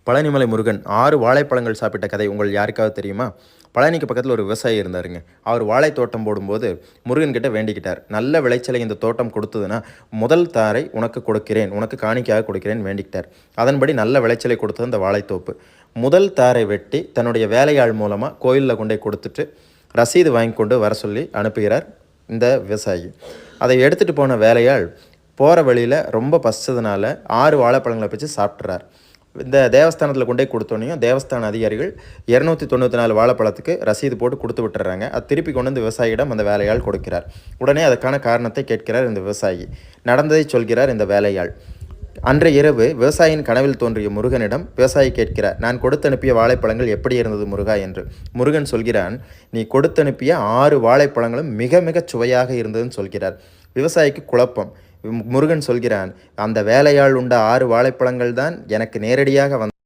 பழனிமலை முருகன் 6 வாழைப்பழங்கள் சாப்பிட்ட கதை உங்கள் யாருக்காவது தெரியுமா? பழனிக்கு பக்கத்தில் ஒரு விவசாயி இருந்தாருங்க. அவர் வாழை தோட்டம் போடும்போது முருகன்கிட்ட வேண்டிக்கிட்டார். நல்ல விளைச்சலை இந்த தோட்டம் கொடுத்ததுன்னா முதல் தாரை உனக்கு கொடுக்கிறேன், உனக்கு காணிக்கையாக கொடுக்கிறேன் வேண்டிக்கிட்டார். அதன்படி நல்ல விளைச்சலை கொடுத்தது அந்த வாழைத்தோப்பு. முதல் தாரை வெட்டி தன்னுடைய வேலையாள் மூலமாக கோயிலில் கொண்டே கொடுத்துட்டு ரசீது வாங்கி கொண்டு வர சொல்லி அனுப்புகிறார் இந்த விவசாயி. அதை எடுத்துகிட்டு போன வேலையாள் போகிற வழியில் ரொம்ப பசிச்சதுனால 6 வாழைப்பழங்களை வச்சு சாப்பிட்றார். இந்த தேவஸ்தானத்தில் கொண்டே கொடுத்தோன்னையும் தேவஸ்தான அதிகாரிகள் 294 வாழைப்பழத்துக்கு ரசீது போட்டு கொடுத்து விட்டுறாங்க. அது திருப்பி கொண்டு வந்து விவசாயியிடம் அந்த வேலையாள் கொடுக்கிறார். உடனே அதுக்கான காரணத்தை கேட்கிறார் இந்த விவசாயி. நடந்ததை சொல்கிறார் இந்த வேலையாள். அன்று இரவு விவசாயியின் கனவில் தோன்றிய முருகனிடம் விவசாயி கேட்கிறார், நான் கொடுத்தனுப்பிய வாழைப்பழங்கள் எப்படி இருந்தது முருகா என்று. முருகன் சொல்கிறான், நீ கொடுத்தனுப்பிய 6 வாழைப்பழங்களும் மிக மிக சுவையாக இருந்ததுன்னு சொல்கிறார். விவசாயிக்கு குழப்பம். முருகன் சொல்கிறான், அந்த வேலையாள் உண்ட 6 வாழைப்பழங்கள் தான் எனக்கு நேரடியாக